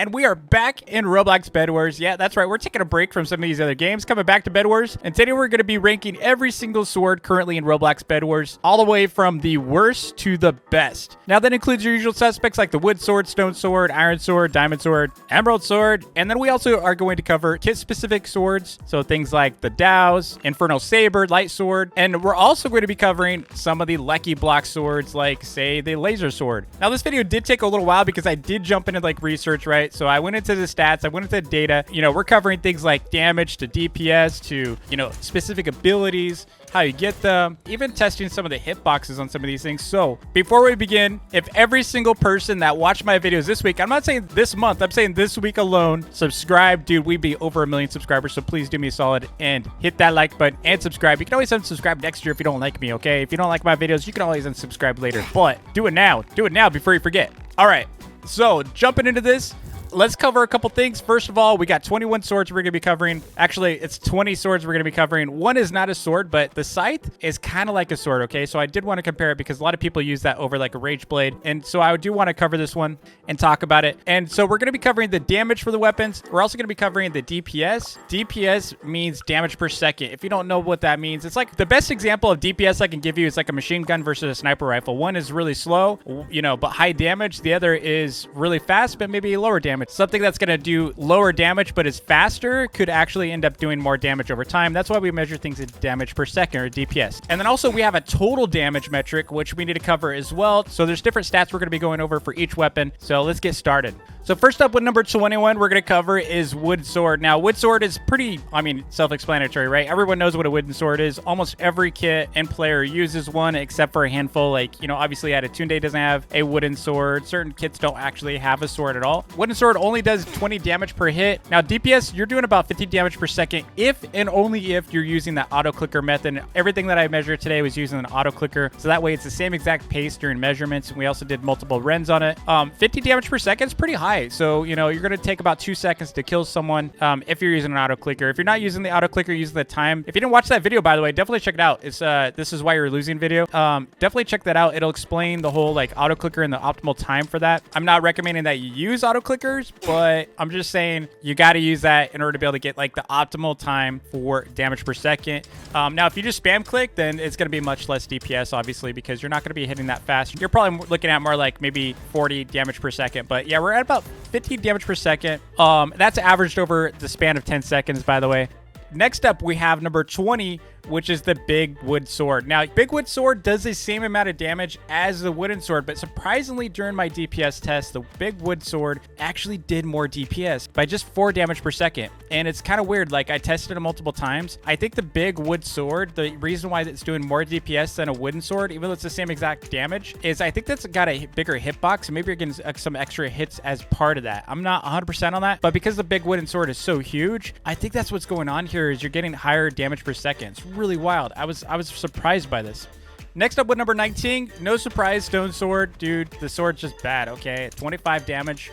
And we are back in Roblox BedWars. Yeah, that's right. We're taking a break from some of these other games, coming back to BedWars. And today we're going to be ranking every single sword currently in Roblox BedWars, all the way from the worst to the best. Now, that includes your usual suspects like the wood sword, stone sword, iron sword, diamond sword, emerald sword. And then we also are going to cover kit-specific swords. So things like the Dows, Infernal Saber, light sword. And we're also going to be covering some of the Lucky Block swords, like, say, the laser sword. Now, this video did take a little while because I did jump into, like, research, right? So I went into the stats, I went into the data. You know, we're covering things like damage to DPS to, you know, specific abilities, how you get them, even testing some of the hitboxes on some of these things. So before we begin, if every single person that watched my videos this week, I'm not saying this month, I'm saying this week alone, subscribe, dude, we'd be over 1 million subscribers. So please do me a solid and hit that like button and subscribe. You can always unsubscribe next year if you don't like me, okay? If you don't like my videos, you can always unsubscribe later, but do it now before you forget. All right, so jumping into this, let's cover a couple things. First of all, we got 21 swords we're going to be covering. Actually, it's 20 swords we're going to be covering. One is not a sword, but the scythe is kind of like a sword, okay? So I did want to compare it because a lot of people use that over like a Rageblade. And so I do want to cover this one and talk about it. And so we're going to be covering the damage for the weapons. We're also going to be covering the DPS. DPS means damage per second. If you don't know what that means, it's like the best example of DPS I can give you is like a machine gun versus a sniper rifle. One is really slow, you know, but high damage. The other is really fast, but maybe lower damage. Something that's going to do lower damage but is faster could actually end up doing more damage over time. That's why we measure things in damage per second, or DPS. And then also we have a total damage metric, which we need to cover as well. So there's different stats we're going to be going over for each weapon. So let's get started. So first up with number 21 we're going to cover is wood sword. Now, wood sword is pretty, I mean, self-explanatory, right? Everyone knows what a wooden sword is. Almost every kit and player uses one except for a handful. Like, you know, obviously Adetunde doesn't have a wooden sword. Certain kits don't actually have a sword at all. Wooden sword only does 20 damage per hit. Now, DPS, you're doing about 50 damage per second if and only if you're using that auto clicker method. Everything that I measured today was using an auto clicker. So that way it's the same exact pace during measurements. And we also did multiple rens on it. 50 damage per second is pretty high. So, you know, you're going to take about 2 seconds to kill someone if you're using an auto clicker. If you're not using the auto clicker, using the time. If you didn't watch that video, by the way, definitely check it out. It's this is why you're losing video. Definitely check that out. It'll explain the whole like auto clicker and the optimal time for that. I'm not recommending that you use auto clickers, but I'm just saying you got to use that in order to be able to get like the optimal time for damage per second. Now, if you just spam click, then it's going to be much less DPS, obviously, because you're not going to be hitting that fast. You're probably looking at more like maybe 40 damage per second. But yeah, we're at about 50 damage per second. That's averaged over the span of 10 seconds, by the way. Next up, we have number 20, which is the big wood sword. Now, big wood sword does the same amount of damage as the wooden sword, but surprisingly, during my DPS test, the big wood sword actually did more DPS by just 4 damage per second. And it's kind of weird. Like, I tested it multiple times. I think the big wood sword, the reason why it's doing more DPS than a wooden sword, even though it's the same exact damage, is I think that's got a bigger hitbox. Maybe you're getting some extra hits as part of that. I'm not 100% on that, but because the big wooden sword is so huge, I think that's what's going on here is you're getting higher damage per second. It's really wild. I was surprised by this. Next up with number 19, no surprise, stone sword. Dude, the sword's just bad, okay? 25 damage.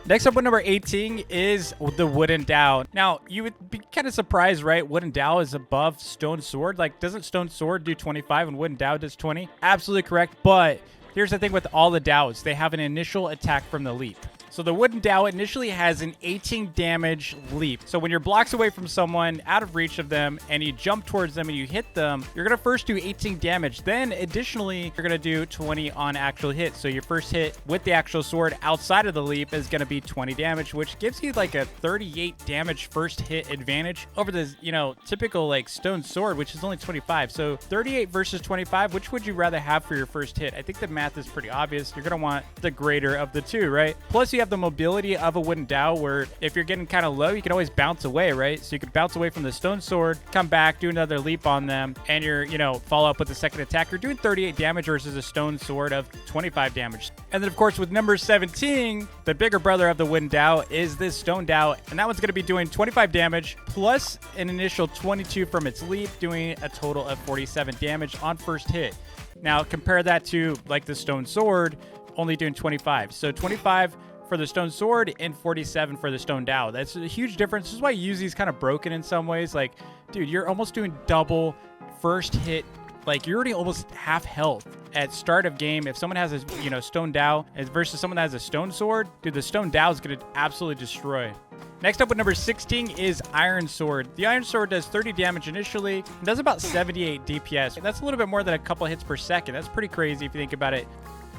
Next up with number 18 is the wooden Dow. Now, you would be kind of surprised, right? Wooden Dow is above stone sword. Like, doesn't stone sword do 25 and wooden Dow does 20? Absolutely correct, but here's the thing with all the Dows. They have an initial attack from the leap. So the wooden Dow initially has an 18 damage leap. So when you're blocks away from someone, out of reach of them, and you jump towards them and you hit them, you're going to first do 18 damage. Then additionally, you're going to do 20 on actual hit. So your first hit with the actual sword outside of the leap is going to be 20 damage, which gives you like a 38 damage first hit advantage over the, you know, typical like stone sword, which is only 25. So 38 versus 25, which would you rather have for your first hit? I think the math is pretty obvious. You're going to want the greater of the two, right? Plus you have the mobility of a wooden Dow where if you're getting kind of low, you can always bounce away, right? So you could bounce away from the stone sword, come back, do another leap on them, and you're, you know, follow up with the second attack. You're doing 38 damage versus a stone sword of 25 damage. And then, of course, with number 17, the bigger brother of the wooden Dow is this stone Dow, and that one's going to be doing 25 damage plus an initial 22 from its leap, doing a total of 47 damage on first hit. Now, compare that to, like, the stone sword, only doing 25. So 25 for the stone sword and 47 for the stone Dow. That's a huge difference. This is why Yuzi's kind of broken in some ways. Like, dude, you're almost doing double first hit Like, you're already almost half health at start of game. If someone has a, you know, stone dowel versus someone that has a stone sword, dude, the stone dowel is going to absolutely destroy. Next up with number 16 is Iron Sword. The Iron Sword does 30 damage initially, and does about 78 DPS. That's a little bit more than a couple hits per second. That's pretty crazy if you think about it.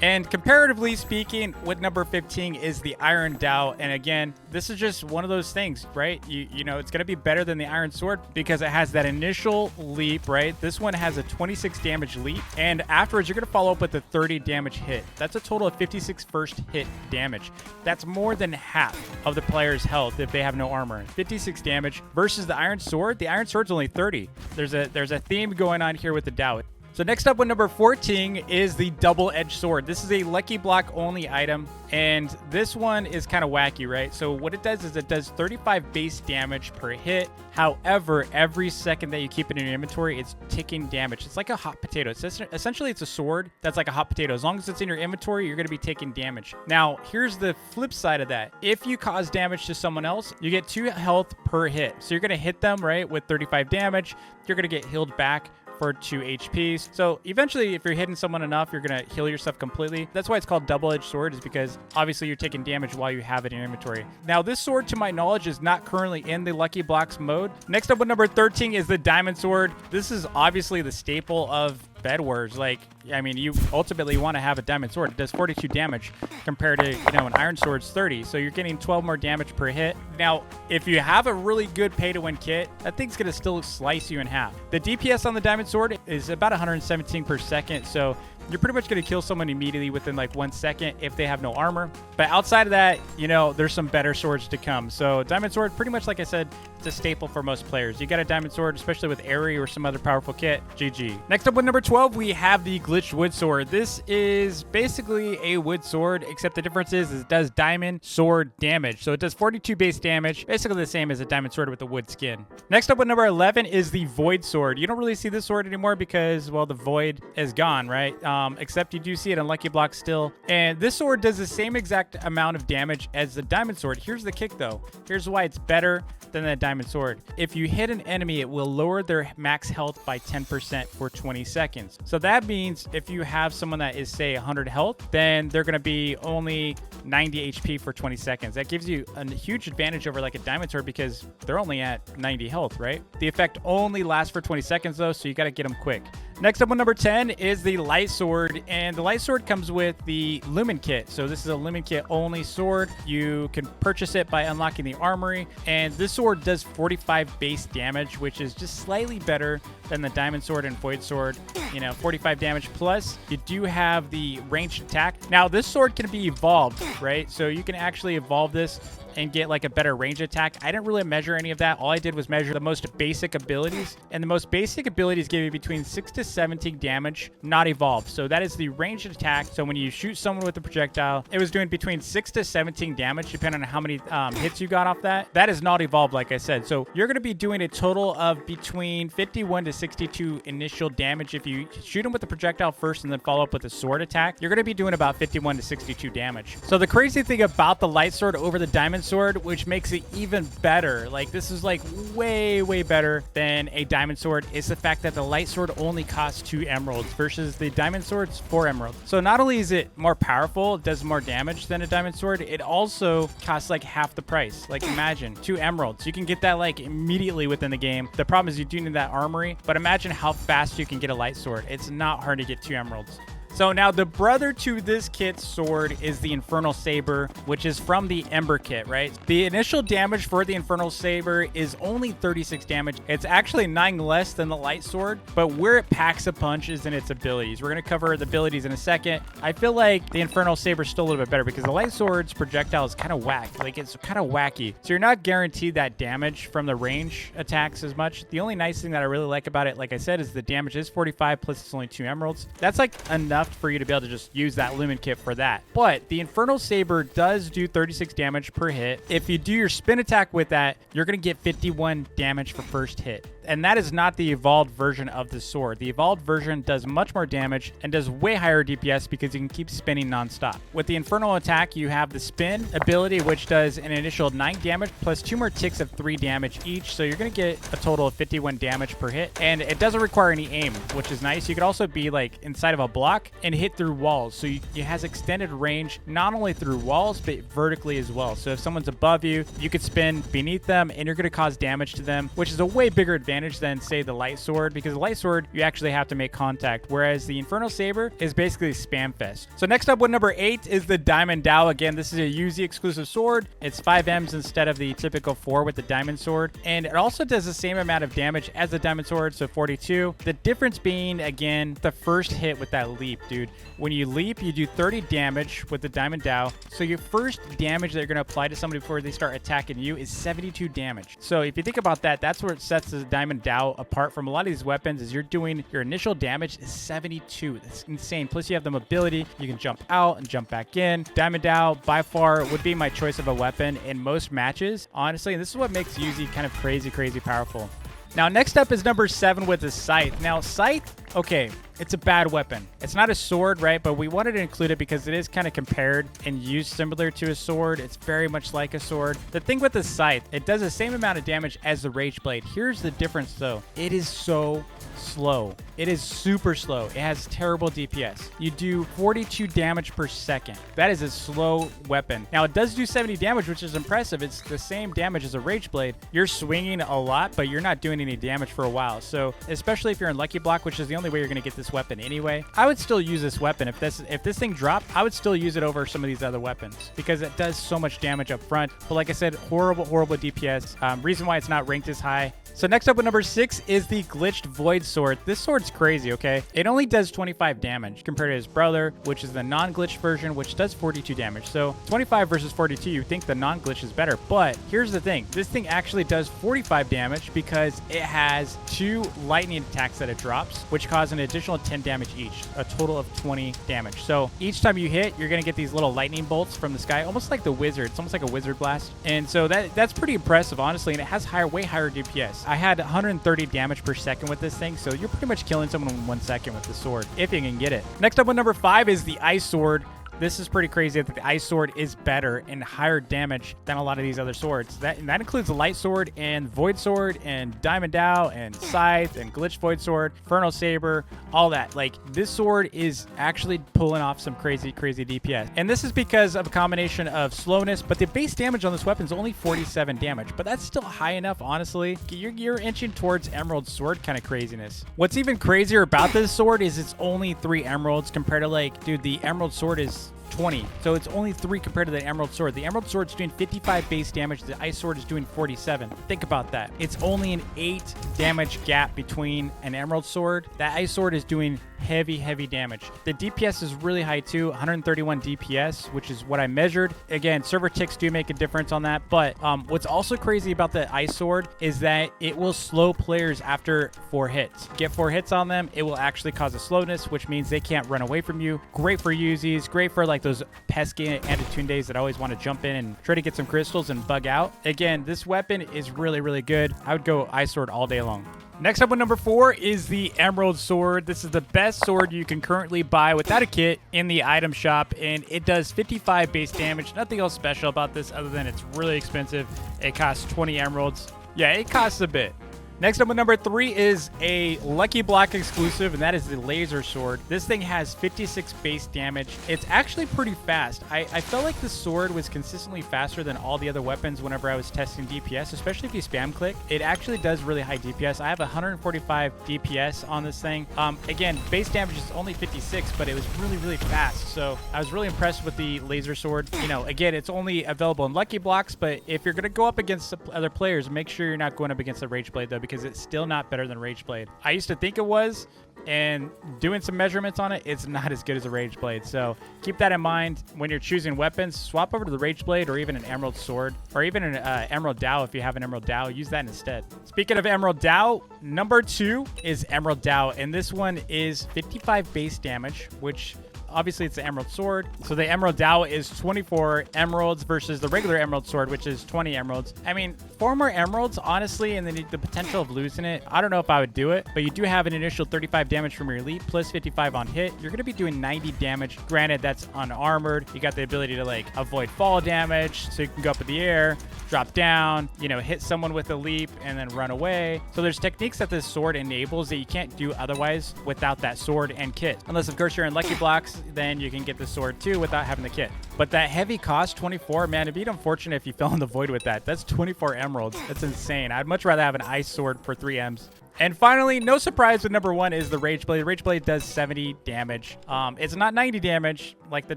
And comparatively speaking, with number 15 is the Iron Dowel. And again, this is just one of those things, right? You know, it's going to be better than the Iron Sword because it has that initial leap, right? This one has a 26 damage leap. And afterwards, you're going to follow up with a 30 damage hit. That's a total of 56 first hit damage. That's more than half of the player's health if they have no armor. 56 damage versus the Iron Sword. The Iron Sword's only 30. There's a theme going on here with the Dowel. So next up with number 14 is the Double-Edged Sword. This is a Lucky Block only item, and this one is kind of wacky, right? So what it does is it does 35 base damage per hit. However, every second that you keep it in your inventory, it's ticking damage. It's like a hot potato. Essentially, it's a sword that's like a hot potato. As long as it's in your inventory, you're going to be taking damage. Now, here's the flip side of that. If you cause damage to someone else, you get 2 health per hit. So you're going to hit them, right, with 35 damage. You're going to get healed back for 2 HP. So eventually, if you're hitting someone enough, you're going to heal yourself completely. That's why it's called Double-Edged Sword, is because obviously you're taking damage while you have it in your inventory. Now, this sword, to my knowledge, is not currently in the Lucky Blocks mode. Next up with number 13 is the Diamond Sword. This is obviously the staple of BedWars. Like, I mean, you ultimately want to have a Diamond Sword. It does 42 damage compared to, you know, an Iron Sword's 30. So you're getting 12 more damage per hit. Now, if you have a really good pay-to-win kit, that thing's going to still slice you in half. The DPS on the Diamond Sword is about 117 per second. So you're pretty much going to kill someone immediately within like 1 second if they have no armor. But outside of that, you know, there's some better swords to come. So Diamond Sword, pretty much like I said, it's a staple for most players. You got a Diamond Sword, especially with Airy or some other powerful kit, GG. Next up with number 12, we have the Glitched Wood Sword. This is basically a wood sword, except the difference is it does diamond sword damage. So it does 42 base damage, basically the same as a Diamond Sword with a wood skin. Next up with number 11 is the Void Sword. You don't really see this sword anymore because, well, the Void is gone, right? Except you do see it on Lucky Block still. And this sword does the same exact amount of damage as the Diamond Sword. Here's the kick, though. Here's why it's better than the Diamond Sword. If you hit an enemy, it will lower their max health by 10% for 20 seconds. So that means if you have someone that is, say, 100 health, then they're going to be only 90 HP for 20 seconds. That gives you a huge advantage over like a Diamond Sword because they're only at 90 health, right? The effect only lasts for 20 seconds, though, so you got to get them quick. Next up with number 10 is the Light Sword, and the Light Sword comes with the Lumen Kit. So this is a Lumen Kit only sword. You can purchase it by unlocking the armory, and this sword does 45 base damage, which is just slightly better than the Diamond Sword and Void Sword. You know, 45 damage plus. You do have the ranged attack. Now, this sword can be evolved, right? So you can actually evolve this and get like a better range attack. I didn't really measure any of that. All I did was measure the most basic abilities, and the most basic abilities give you between 6 to 17 damage, not evolved. So that is the ranged attack. So when you shoot someone with a projectile, it was doing between 6 to 17 damage, depending on how many hits you got off that. That is not evolved, like I said. So you're going to be doing a total of between 51 to 62 initial damage. If you shoot them with the projectile first and then follow up with a sword attack, you're going to be doing about 51 to 62 damage. So the crazy thing about the Light Sword over the Diamond Sword, which makes it even better, like this is like way better than a Diamond Sword, is the fact that the Light Sword only costs 2 emeralds versus the Diamond Sword's 4 emeralds. So not only is it more powerful, it does more damage than a Diamond Sword, it also costs like half the price. Like imagine 2 emeralds. You can get that like immediately within the game. The problem is you do need that armory, but imagine how fast you can get a Light Sword. It's not hard to get 2 emeralds. So now the brother to this kit's sword is the Infernal Saber, which is from the Ember kit, right? The initial damage for the Infernal Saber is only 36 damage. It's actually 9 less than the Light Sword, but where it packs a punch is in its abilities. We're going to cover the abilities in a second. I feel like the Infernal Saber is still a little bit better because the Light Sword's projectile is kind of whack. Like it's kind of wacky. So you're not guaranteed that damage from the range attacks as much. The only nice thing that I really like about it, like I said, is the damage is 45 plus it's only 2 emeralds. That's like enough for you to be able to just use that Lumen Kit for that. But the Infernal Saber does do 36 damage per hit. If you do your spin attack with that, you're going to get 51 damage for first hit. and that is not the evolved version of the sword. The evolved version does much more damage and does way higher DPS because you can keep spinning nonstop. With the Infernal attack, you have the spin ability, which does an initial 9 damage plus 2 more ticks of 3 damage each, so you're going to get a total of 51 damage per hit, and it doesn't require any aim, which is nice. You could also be like inside of a block and hit through walls, so it has extended range not only through walls but vertically as well. So if someone's above you, you could spin beneath them and you're going to cause damage to them, which is a way bigger advantage than, say, the light sword, because the light sword you actually have to make contact, whereas the Infernal Saber is basically spam fest. So next up with number 8 is the Diamond Dao. Again, this is a UZ exclusive sword. It's 5 Ms instead of the typical 4 with the Diamond Sword, and it also does the same amount of damage as the Diamond Sword, so 42. The difference being, again, the first hit with that leap, dude. When you leap, you do 30 damage with the Diamond Dao, so your first damage that you're going to apply to somebody before they start attacking you is 72 damage. So if you think about that, that's where it sets the Diamond Dao apart from a lot of these weapons, is you're doing your initial damage is 72. That's insane. Plus you have the mobility. You can jump out and jump back in. Diamond Dao by far would be my choice of a weapon in most matches, honestly, and this is what makes UZ kind of crazy powerful. Now, next up is number 7 with the Scythe. Now, Scythe, okay, it's a bad weapon. It's not a sword, right? But we wanted to include it because it is kind of compared and used similar to a sword. It's very much like a sword. The thing with the Scythe, it does the same amount of damage as the Rageblade. Here's the difference, though. It is so slow. It is super slow. It has terrible DPS. You do 42 damage per second. That is a slow weapon. Now, it does do 70 damage, which is impressive. It's the same damage as a Rageblade. You're swinging a lot, but you're not doing any damage for a while. So, especially if you're in Lucky Block, which is the only way you're going to get this weapon anyway, I would still use this weapon. If this thing dropped, I would still use it over some of these other weapons because it does so much damage up front. But like I said, horrible DPS. Reason why it's not ranked as high. So next up with number 6 is the Glitched Void Sword. This sword's crazy, okay? It only does 25 damage compared to his brother, which is the non-glitched version, which does 42 damage. So 25 versus 42, you think the non-glitch is better. But here's the thing. This thing actually does 45 damage because it has 2 lightning attacks that it drops, which cause an additional 10 damage each, a total of 20 damage. So each time you hit, you're going to get these little lightning bolts from the sky, almost like the wizard. It's almost like a wizard blast. And so that's pretty impressive, honestly, and it has way higher DPS. I had 130 damage per second with this thing, so you're pretty much killing someone in 1 second with the sword, if you can get it. Next up with number 5 is the Ice Sword. This is pretty crazy that the Ice Sword is better and higher damage than a lot of these other swords. That includes the Light Sword and Void Sword and Diamond Dao and Scythe and Glitched Void Sword, Infernal Saber, all that. Like, this sword is actually pulling off some crazy DPS. And this is because of a combination of slowness, but the base damage on this weapon is only 47 damage. But that's still high enough, honestly. You're inching towards Emerald Sword kind of craziness. What's even crazier about this sword is it's only 3 emeralds compared to, like, dude, the Emerald Sword is 20. So it's only 3 compared to the Emerald Sword. The Emerald Sword's doing 55 base damage. The Ice Sword is doing 47. Think about that. It's only an 8 damage gap between an Emerald Sword. That Ice Sword is doing heavy damage. The DPS is really high too, 131 DPS, which is what I measured. Again, server ticks do make a difference on that, but what's also crazy about the Ice Sword is that it will slow players after 4 hits. Get 4 hits on them, it will actually cause a slowness, which means they can't run away from you. Great for Uzis, great for like those pesky Antatune days that always want to jump in and try to get some crystals and bug out. Again, this weapon is really good. I would go Ice Sword all day long. Next up with number 4 is the Emerald Sword. This is the best sword you can currently buy without a kit in the item shop, and it does 55 base damage. Nothing else special about this other than it's really expensive. It costs 20 emeralds. Yeah, it costs a bit. Next up with number 3 is a Lucky Block exclusive, and that is the Laser Sword. This thing has 56 base damage. It's actually pretty fast. I felt like the sword was consistently faster than all the other weapons whenever I was testing DPS, especially if you spam click. It actually does really high DPS. I have 145 DPS on this thing. Again, base damage is only 56, but it was really fast. So I was really impressed with the Laser Sword. You know, again, it's only available in Lucky Blocks, but if you're going to go up against other players, make sure you're not going up against the Rageblade, though, because it's still not better than Rageblade. I used to think it was, and doing some measurements on it, it's not as good as a Rageblade. So keep that in mind when you're choosing weapons. Swap over to the Rageblade or even an Emerald Sword, or even an Emerald Dao if you have an Emerald Dao. Use that instead. Speaking of Emerald Dao, number 2 is Emerald Dao, and this one is 55 base damage, which obviously it's the Emerald Sword. So the Emerald Dao is 24 emeralds versus the regular Emerald Sword, which is 20 emeralds. I mean, 4 more emeralds, honestly, and then the potential of losing it, I don't know if I would do it, but you do have an initial 35 damage from your elite plus 55 on hit. You're going to be doing 90 damage. Granted, that's unarmored. You got the ability to like avoid fall damage, so you can go up in the air, drop down, you know, hit someone with a leap and then run away. So there's techniques that this sword enables that you can't do otherwise without that sword and kit. Unless, of course, you're in Lucky Blocks, then you can get the sword too without having the kit. But that heavy cost, 24, man, it'd be unfortunate if you fell in the void with that. That's 24 emeralds. That's insane. I'd much rather have an ice sword for 3 Ms. And finally, no surprise with number 1 is the Rageblade. Rageblade does 70 damage. It's not 90 damage like the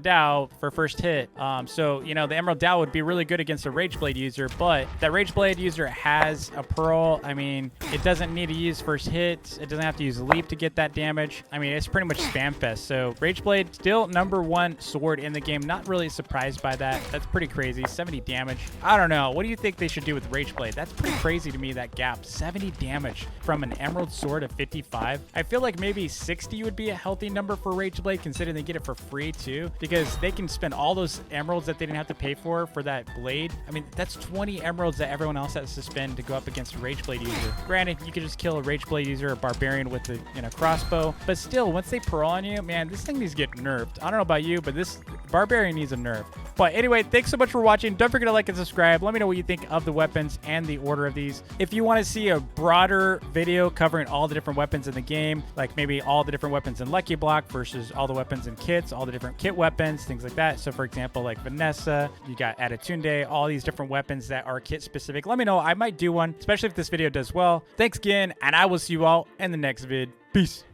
Dao for first hit. So, you know, the Emerald Dao would be really good against a Rageblade user, but that Rageblade user has a Pearl. I mean, it doesn't need to use first hit. It doesn't have to use Leap to get that damage. I mean, it's pretty much spam fest. So Rageblade, still number 1 sword in the game. Not really surprised by that. That's pretty crazy. 70 damage. I don't know. What do you think they should do with Rageblade? That's pretty crazy to me, that gap. 70 damage from an Emerald Sword of 55. I feel like maybe 60 would be a healthy number for Rageblade, considering they get it for free too, because they can spend all those emeralds that they didn't have to pay for that blade. I mean, that's 20 emeralds that everyone else has to spend to go up against a Rageblade user. Granted, you could just kill a Rageblade user or Barbarian with a crossbow, but still, once they Pearl on you, man, this thing needs to get nerfed. I don't know about you, but this Barbarian needs a nerf. But anyway, thanks so much for watching. Don't forget to like and subscribe. Let me know what you think of the weapons and the order of these. If you want to see a broader video covering all the different weapons in the game, like maybe all the different weapons in Lucky Block versus all the weapons in kits, all the different kit weapons, things like that. So for example, like Vanessa, you got Adetunde, all these different weapons that are kit specific. Let me know. I might do one, especially if this video does well. Thanks again, and I will see you all in the next vid. Peace.